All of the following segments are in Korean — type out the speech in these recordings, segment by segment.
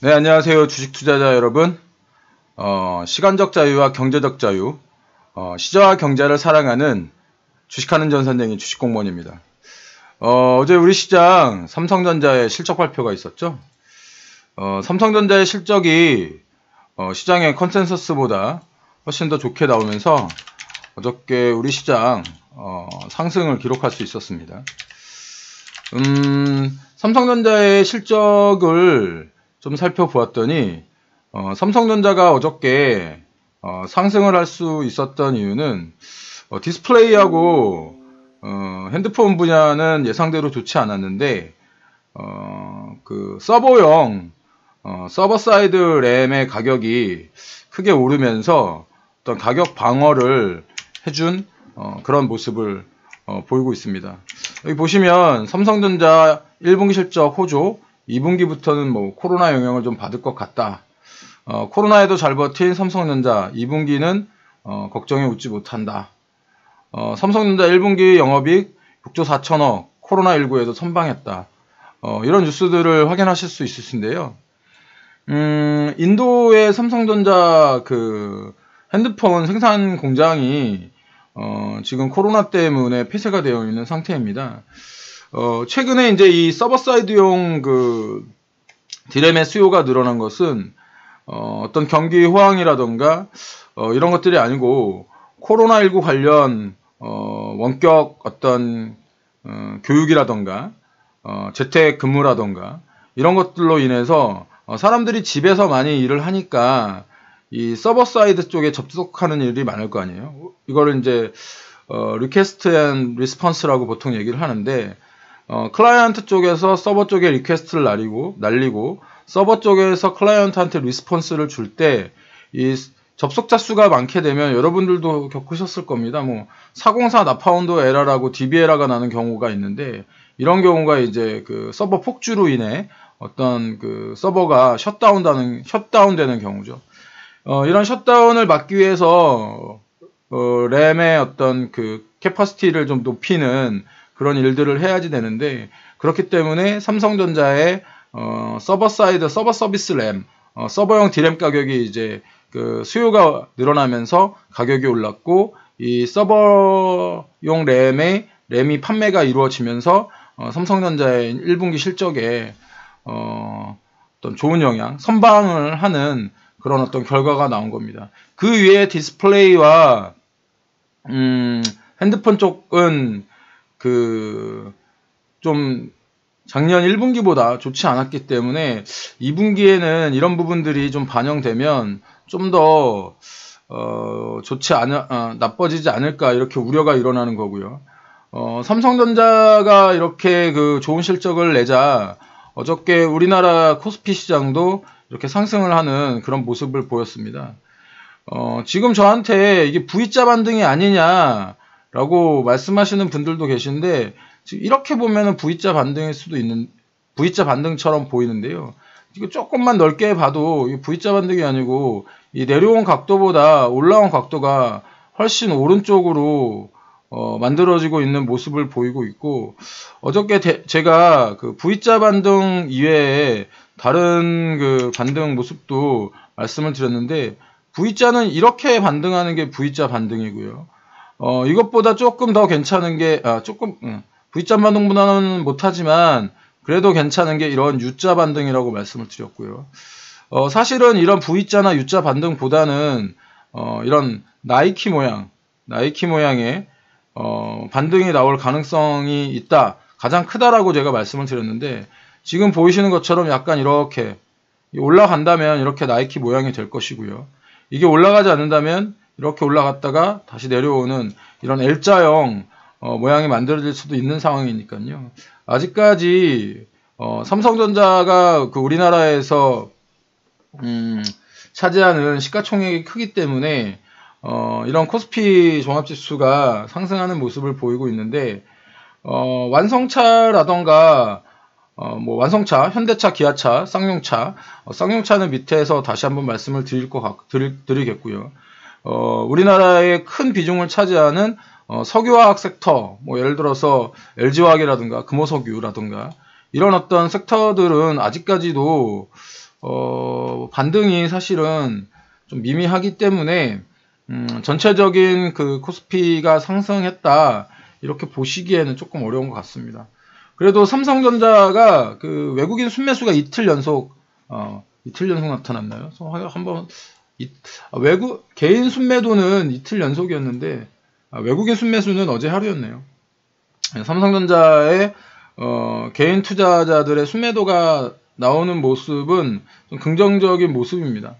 네, 안녕하세요. 주식 투자자 여러분. 시간적 자유와 경제적 자유, 시저와 경제를 사랑하는 주식하는 전선생의 주식공무원입니다. 어제 우리 시장 삼성전자의 실적 발표가 있었죠. 삼성전자의 실적이 시장의 컨센서스보다 훨씬 더 좋게 나오면서 어저께 우리 시장 상승을 기록할 수 있었습니다. 삼성전자의 실적을 좀 살펴보았더니 삼성전자가 어저께 상승을 할 수 있었던 이유는 디스플레이하고 핸드폰 분야는 예상대로 좋지 않았는데 그 서버용 서버 사이드 램의 가격이 크게 오르면서 어떤 가격 방어를 해준 그런 모습을 보이고 있습니다. 여기 보시면 삼성전자 1분기 실적 호조, 2분기부터는 뭐 코로나 영향을 좀 받을 것 같다. 코로나에도 잘 버틴 삼성전자 2분기는 걱정에 웃지 못한다. 삼성전자 1분기 영업이익 6조 4천억, 코로나19에도 선방했다. 이런 뉴스들을 확인하실 수 있으신데요. 인도의 삼성전자 그 핸드폰 생산 공장이 지금 코로나 때문에 폐쇄가 되어 있는 상태입니다. 최근에 이제 이 서버 사이드용 그 디램의 수요가 늘어난 것은 어떤 경기 호황이라던가 이런 것들이 아니고 코로나19 관련 원격 어떤 교육이라던가 재택 근무라던가 이런 것들로 인해서 사람들이 집에서 많이 일을 하니까 이 서버 사이드 쪽에 접속하는 일이 많을 거 아니에요. 이거를 이제 리퀘스트 앤 리스폰스라고 보통 얘기를 하는데 클라이언트 쪽에서 서버 쪽에 리퀘스트를 날리고 서버 쪽에서 클라이언트한테 리스폰스를 줄 때 이 접속자 수가 많게 되면 여러분들도 겪으셨을 겁니다. 뭐 404 나파운드 에러라고 DB 에러가 나는 경우가 있는데 이런 경우가 이제 그 서버 폭주로 인해 어떤 그 서버가 셧다운되는 경우죠. 이런 셧다운을 막기 위해서 램의 어떤 그 캐퍼시티를 좀 높이는 그런 일들을 해야지 되는데 그렇기 때문에 삼성전자의 서버 사이드 서버 서비스 램 서버용 D램 가격이 이제 그 수요가 늘어나면서 가격이 올랐고 이 서버용 램이 판매가 이루어지면서 삼성전자의 1분기 실적에 어떤 좋은 영향 선방을 하는 그런 어떤 결과가 나온 겁니다. 그 위에 디스플레이와 핸드폰 쪽은 그 좀 작년 1분기보다 좋지 않았기 때문에 2분기에는 이런 부분들이 좀 반영되면 좀 더 나빠지지 않을까 이렇게 우려가 일어나는 거고요. 삼성전자가 이렇게 그 좋은 실적을 내자 어저께 우리나라 코스피 시장도 이렇게 상승을 하는 그런 모습을 보였습니다. 지금 저한테 이게 V자 반등이 아니냐라고 말씀하시는 분들도 계신데 이렇게 보면은 V자 반등처럼 보이는데요. 이거 조금만 넓게 봐도 이 V자 반등이 아니고 이 내려온 각도보다 올라온 각도가 훨씬 오른쪽으로 만들어지고 있는 모습을 보이고 있고 어저께 제가 그 V자 반등 이외에 다른 그 반등 모습도 말씀을 드렸는데 V자는 이렇게 반등하는 게 V자 반등이고요. 이것보다 조금 더 괜찮은 게 V자 반등보다는 못하지만 그래도 괜찮은 게 이런 U자 반등이라고 말씀을 드렸고요. 사실은 이런 V자나 U자 반등보다는 이런 나이키 모양의 반등이 나올 가능성이 있다. 가장 크다라고 제가 말씀을 드렸는데 지금 보이시는 것처럼 약간 이렇게 올라간다면 이렇게 나이키 모양이 될 것이고요. 이게 올라가지 않는다면 이렇게 올라갔다가 다시 내려오는 이런 L자형 모양이 만들어질 수도 있는 상황이니까요. 아직까지 삼성전자가 그 우리나라에서 차지하는 시가총액이 크기 때문에 이런 코스피 종합지수가 상승하는 모습을 보이고 있는데 완성차라던가 뭐 완성차, 현대차, 기아차, 쌍용차는 밑에서 다시 한번 말씀을 드리겠고요. 우리나라의 큰 비중을 차지하는 석유화학 섹터, 뭐 예를 들어서 LG화학이라든가 금호석유라든가 이런 어떤 섹터들은 아직까지도 반등이 사실은 좀 미미하기 때문에 전체적인 그 코스피가 상승했다 이렇게 보시기에는 조금 어려운 것 같습니다. 그래도 삼성전자가 그 외국인 순매수가 이틀 연속 나타났나요? 한번 개인 순매도는 이틀 연속이었는데 외국인 순매수는 어제 하루였네요. 삼성전자의 개인 투자자들의 순매도가 나오는 모습은 좀 긍정적인 모습입니다.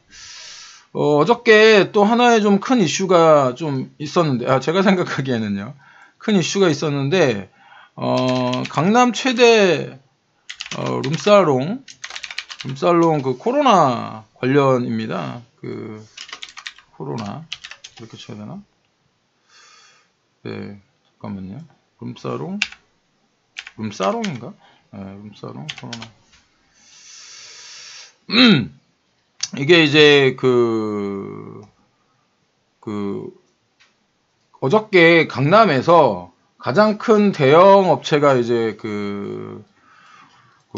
어저께 또 하나의 좀 큰 이슈가 좀 있었는데, 제가 생각하기에는요, 큰 이슈가 있었는데, 강남 최대 룸살롱 그 코로나 관련입니다. 그 코로나 이렇게 쳐야 되나? 네, 잠깐만요. 룸사롱인가? 네, 룸사롱 코로나. 이게 이제 어저께 강남에서 가장 큰 대형 업체가 이제 그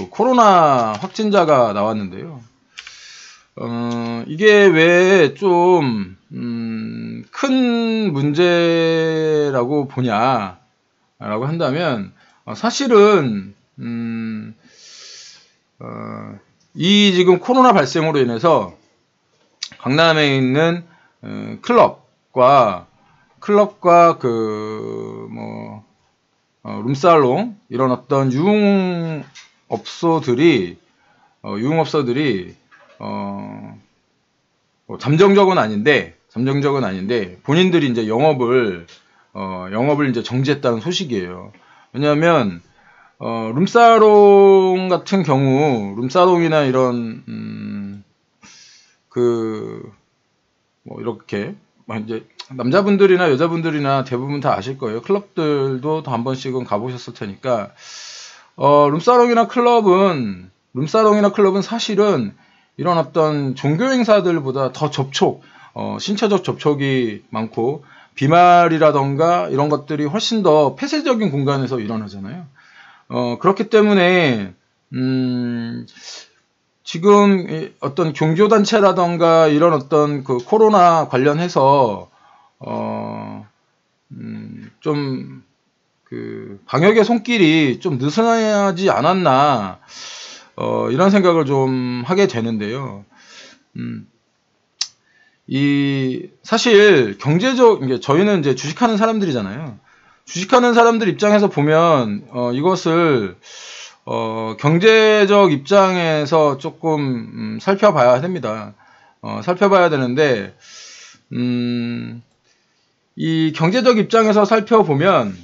코로나 확진자가 나왔는데요. 이게 왜 좀 큰 문제라고 보냐라고 한다면 사실은 이 지금 코로나 발생으로 인해서 강남에 있는 클럽과 룸살롱 이런 어떤 유흥업소들이 잠정적은 아닌데 본인들이 이제 영업을 이제 정지했다는 소식이에요. 왜냐하면 룸사롱 같은 경우 룸사롱이나 이런 이렇게 이제 남자분들이나 여자분들이나 대부분 다 아실 거예요. 클럽들도 한 번씩은 가보셨을 테니까 룸사롱이나 클럽은 사실은 이런 어떤 종교 행사들보다 더 신체적 접촉이 많고 비말이라던가 이런 것들이 훨씬 더 폐쇄적인 공간에서 일어나잖아요. 그렇기 때문에 지금 어떤 종교단체라던가 이런 어떤 그 코로나 관련해서 좀 그 방역의 손길이 좀 느슨하지 않았나 이런 생각을 좀 하게 되는데요. 사실 저희는 이제 주식하는 사람들이잖아요. 주식하는 사람들 입장에서 보면 이것을 경제적 입장에서 조금 살펴봐야 됩니다. 살펴봐야 되는데 이 경제적 입장에서 살펴보면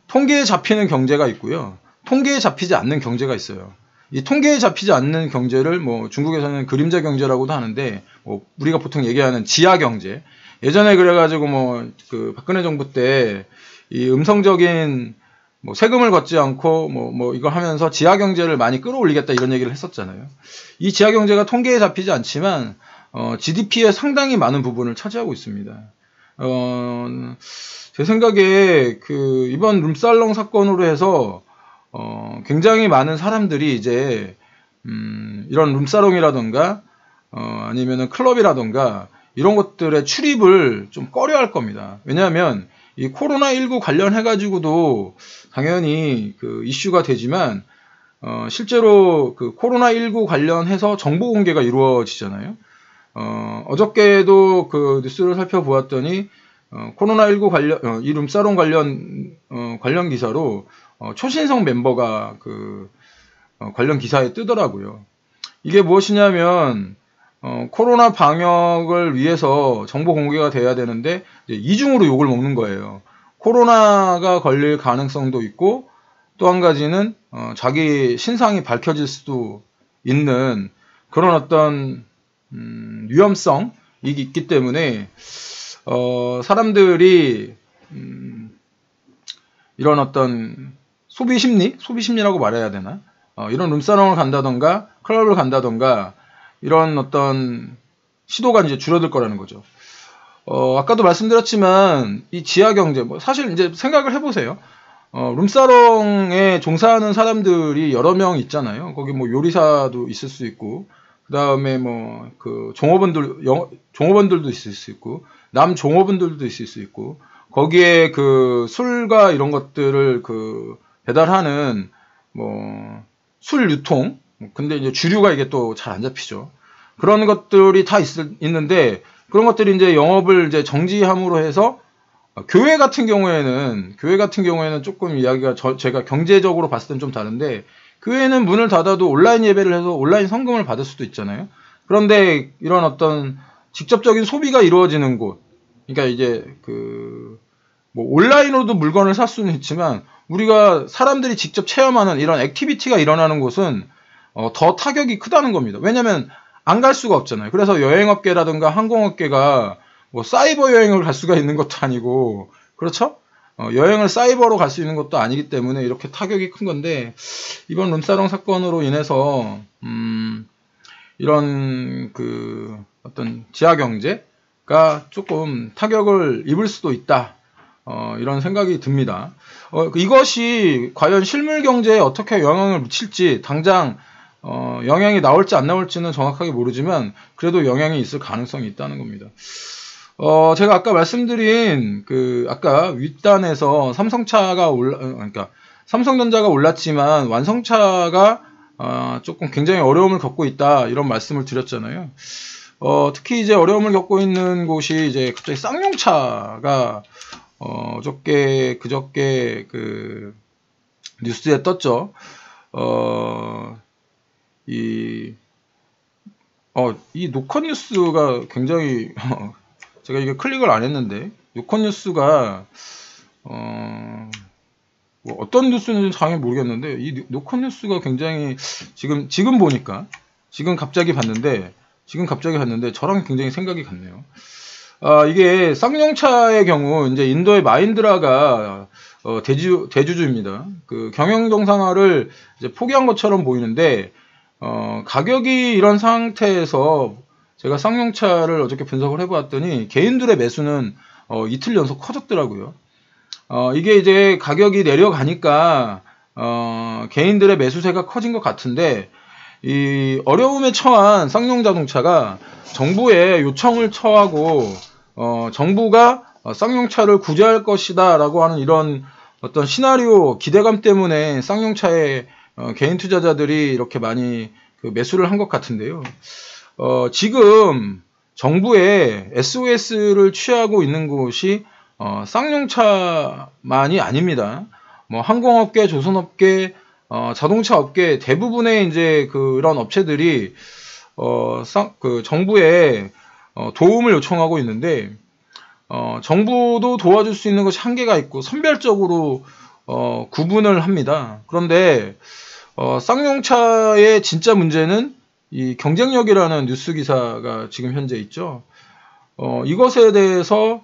통계에 잡히는 경제가 있고요. 통계에 잡히지 않는 경제가 있어요. 이 통계에 잡히지 않는 경제를 중국에서는 그림자 경제라고도 하는데 우리가 보통 얘기하는 지하 경제. 예전에 그래가지고 그 박근혜 정부 때 이 음성적인 세금을 걷지 않고 이거 하면서 지하 경제를 많이 끌어올리겠다 이런 얘기를 했었잖아요. 이 지하 경제가 통계에 잡히지 않지만 GDP의 상당히 많은 부분을 차지하고 있습니다. 제 생각에 이번 룸살롱 사건으로 해서 굉장히 많은 사람들이 이제 이런 룸살롱이라던가 아니면은 클럽이라던가 이런 것들의 출입을 좀 꺼려할 겁니다. 왜냐하면 이 코로나19 관련해가지고도 당연히 그 이슈가 되지만 실제로 그 코로나19 관련해서 정보 공개가 이루어지잖아요. 어저께도 그 뉴스를 살펴보았더니 코로나19 관련 이 룸사롱 관련 기사로 초신성 멤버가 관련 기사에 뜨더라고요. 이게 무엇이냐면 코로나 방역을 위해서 정보 공개가 돼야 되는데 이중으로 욕을 먹는 거예요. 코로나가 걸릴 가능성도 있고 또 한 가지는 자기 신상이 밝혀질 수도 있는 그런 어떤 위험성이 있기 때문에 사람들이 이런 어떤 소비심리라고 말해야 되나? 이런 룸사롱을 간다던가 클럽을 간다던가 이런 어떤 시도가 이제 줄어들 거라는 거죠. 아까도 말씀드렸지만 이 지하 경제 사실 이제 생각을 해보세요. 룸사롱에 종사하는 사람들이 여러 명 있잖아요. 거기 뭐 요리사도 있을 수 있고, 그 다음에 뭐 그 종업원들도 있을 수 있고, 남 종업원들도 있을 수 있고, 거기에 그 술과 이런 것들을 그 배달하는 뭐 술 유통, 근데 이제 주류가 이게 또 잘 안 잡히죠. 그런 것들이 다 있는데, 그런 것들이 이제 영업을 이제 정지함으로 해서 교회 같은 경우에는 조금 이야기가 제가 경제적으로 봤을 땐 좀 다른데, 교회는 문을 닫아도 온라인 예배를 해서 온라인 성금을 받을 수도 있잖아요. 그런데 이런 어떤 직접적인 소비가 이루어지는 곳, 그러니까 이제 뭐 온라인으로도 물건을 살 수는 있지만 우리가 사람들이 직접 체험하는 이런 액티비티가 일어나는 곳은 더 타격이 크다는 겁니다. 왜냐면 안 갈 수가 없잖아요. 그래서 여행업계라든가 항공업계가 뭐 사이버 여행을 갈 수가 있는 것도 아니고, 그렇죠? 여행을 사이버로 갈 수 있는 것도 아니기 때문에 이렇게 타격이 큰 건데, 이번 룸사롱 사건으로 인해서 이런 어떤 지하 경제가 조금 타격을 입을 수도 있다. 이런 생각이 듭니다. 이것이 과연 실물 경제에 어떻게 영향을 미칠지 당장 영향이 나올지 안 나올지는 정확하게 모르지만 그래도 영향이 있을 가능성이 있다는 겁니다. 제가 아까 말씀드린 아까 윗단에서 그러니까 삼성전자가 올랐지만 완성차가 조금 굉장히 어려움을 겪고 있다 이런 말씀을 드렸잖아요. 특히 이제 어려움을 겪고 있는 곳이 이제 갑자기 쌍용차가 그저께 뉴스에 떴죠. 이 노컷뉴스가 굉장히 제가 이게 클릭을 안 했는데, 노컷뉴스가 뭐 어떤 뉴스인지 잘 모르겠는데, 이 노컷뉴스가 굉장히 지금 보니까 지금 갑자기 봤는데 저랑 굉장히 생각이 같네요. 이게 쌍용차의 경우 이제 인도의 마힌드라가 대주주입니다. 경영 정상화를 이제 포기한 것처럼 보이는데, 가격이 이런 상태에서 제가 쌍용차를 어저께 분석을 해보았더니 개인들의 매수는 이틀 연속 커졌더라고요. 이게 이제 가격이 내려가니까 개인들의 매수세가 커진 것 같은데, 이 어려움에 처한 쌍용자동차가 정부에 요청을 처하고 정부가 쌍용차를 구제할 것이다 라고 하는 이런 어떤 시나리오 기대감 때문에 쌍용차의 개인 투자자들이 이렇게 많이 매수를 한 것 같은데요. 지금 정부에 SOS를 취하고 있는 곳이 쌍용차만이 아닙니다. 뭐 항공업계, 조선업계, 자동차 업계 대부분의 이제 그런 업체들이 정부에 도움을 요청하고 있는데, 정부도 도와줄 수 있는 것이 한계가 있고 선별적으로 구분을 합니다. 그런데 쌍용차의 진짜 문제는 이 경쟁력이라는 뉴스 기사가 지금 현재 있죠. 이것에 대해서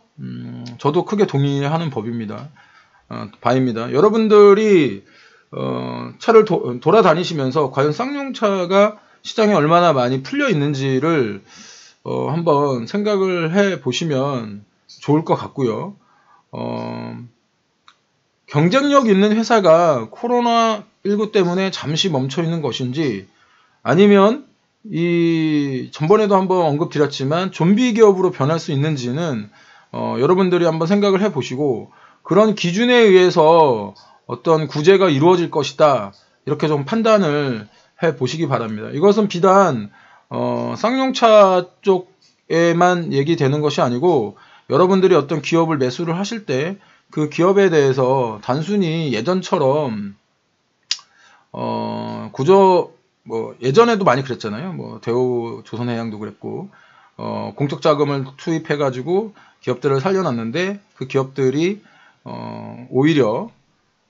저도 크게 동의하는 바입니다. 여러분들이 차를 돌아다니시면서 과연 쌍용차가 시장에 얼마나 많이 풀려 있는지를 한번 생각을 해 보시면 좋을 것 같고요. 경쟁력 있는 회사가 코로나19 때문에 잠시 멈춰 있는 것인지, 아니면 전번에도 한번 언급드렸지만 좀비 기업으로 변할 수 있는지는 여러분들이 한번 생각을 해 보시고, 그런 기준에 의해서 어떤 구제가 이루어질 것이다 이렇게 좀 판단을 해 보시기 바랍니다. 이것은 비단 쌍용차 쪽에만 얘기되는 것이 아니고, 여러분들이 어떤 기업을 매수를 하실 때 그 기업에 대해서 단순히 예전처럼 뭐 예전에도 많이 그랬잖아요. 뭐 대우 조선해양도 그랬고, 공적 자금을 투입해 가지고 기업들을 살려놨는데 그 기업들이 오히려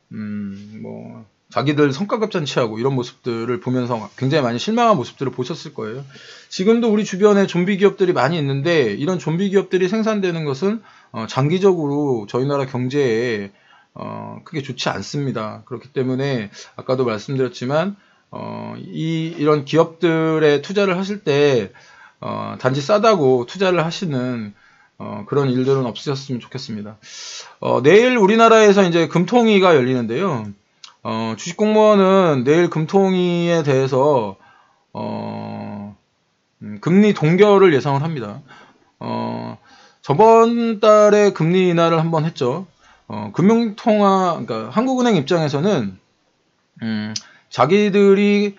뭐 자기들 성과급 잔치하고 이런 모습들을 보면서 굉장히 많이 실망한 모습들을 보셨을 거예요. 지금도 우리 주변에 좀비 기업들이 많이 있는데, 이런 좀비 기업들이 생산되는 것은 장기적으로 저희 나라 경제에 크게 좋지 않습니다. 그렇기 때문에 아까도 말씀드렸지만 이런 기업들에 투자를 하실 때 단지 싸다고 투자를 하시는 그런 일들은 없으셨으면 좋겠습니다. 내일 우리나라에서 이제 금통위가 열리는데요. 주식공무원은 내일 금통위에 대해서 금리 동결을 예상을 합니다. 저번 달에 금리 인하를 한번 했죠. 그러니까 한국은행 입장에서는 자기들이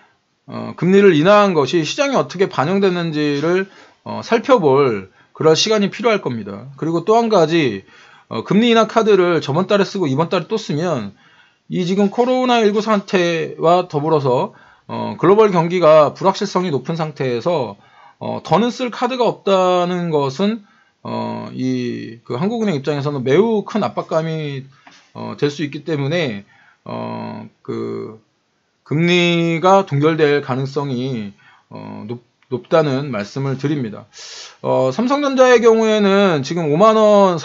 금리를 인하한 것이 시장에 어떻게 반영됐는지를 살펴볼 그럴 시간이 필요할 겁니다. 그리고 또 한 가지, 금리 인하 카드를 저번 달에 쓰고 이번 달에 또 쓰면 이 지금 코로나19 상태와 더불어서 글로벌 경기가 불확실성이 높은 상태에서 더는 쓸 카드가 없다는 것은 그 한국은행 입장에서는 매우 큰 압박감이 될 수 있기 때문에 그 금리가 동결될 가능성이 높다는 말씀을 드립니다. 삼성전자의 경우에는 지금 5만원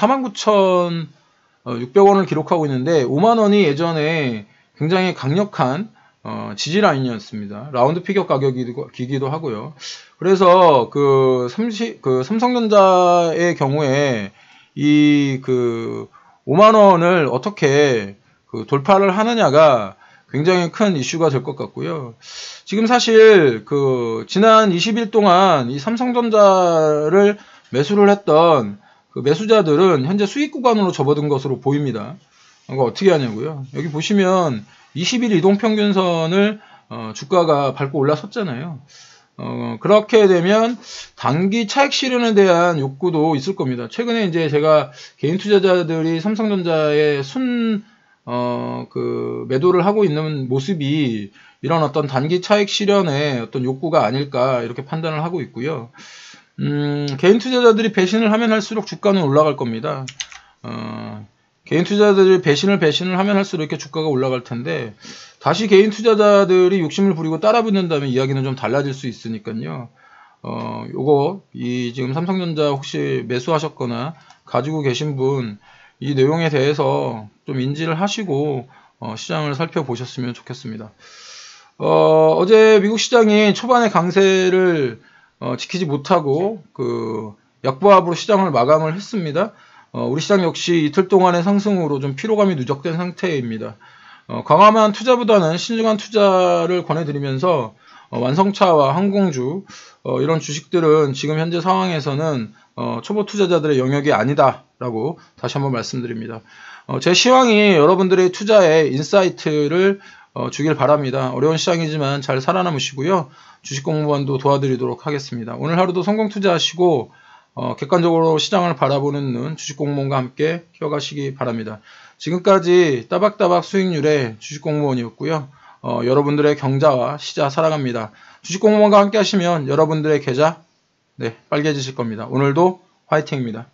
49,600원을 기록하고 있는데 5만원이 예전에 굉장히 강력한 지지라인이었습니다. 라운드 피겨 가격이기도 하고요. 그래서 삼성전자의 경우에 이 5만원을 어떻게 돌파를 하느냐가 굉장히 큰 이슈가 될 것 같고요. 지금 사실 지난 20일 동안 이 삼성전자를 매수를 했던 매수자들은 현재 수익 구간으로 접어든 것으로 보입니다. 이거 어떻게 하냐고요? 여기 보시면 20일 이동평균선을 주가가 밟고 올라섰잖아요. 그렇게 되면 단기 차익 실현에 대한 욕구도 있을 겁니다. 최근에 이제 제가 개인 투자자들이 삼성전자에 매도를 하고 있는 모습이 이런 어떤 단기 차익 실현의 어떤 욕구가 아닐까 이렇게 판단을 하고 있고요. 개인 투자자들이 배신을 하면 할수록 주가는 올라갈 겁니다. 개인 투자자들이 배신을 하면 할수록 이렇게 주가가 올라갈 텐데 다시 개인 투자자들이 욕심을 부리고 따라 붙는다면 이야기는 좀 달라질 수 있으니까요. 지금 삼성전자 혹시 매수하셨거나 가지고 계신 분 이 내용에 대해서 좀 인지를 하시고 시장을 살펴보셨으면 좋겠습니다. 어제 미국 시장이 초반에 강세를 지키지 못하고 약보합으로 시장을 마감을 했습니다. 우리 시장 역시 이틀 동안의 상승으로 좀 피로감이 누적된 상태입니다. 과감한 투자보다는 신중한 투자를 권해드리면서 완성차와 항공주 이런 주식들은 지금 현재 상황에서는 초보 투자자들의 영역이 아니다라고 다시 한번 말씀드립니다. 제 시황이 여러분들의 투자에 인사이트를 주길 바랍니다. 어려운 시장이지만 잘 살아남으시고요. 주식공무원도 도와드리도록 하겠습니다. 오늘 하루도 성공 투자하시고 객관적으로 시장을 바라보는 눈 주식공무원과 함께 키워가시기 바랍니다. 지금까지 따박따박 수익률의 주식공무원이었고요. 여러분들의 경자와 시자 사랑합니다. 주식공무원과 함께 하시면 여러분들의 계좌 빨개지실 겁니다. 오늘도 화이팅입니다.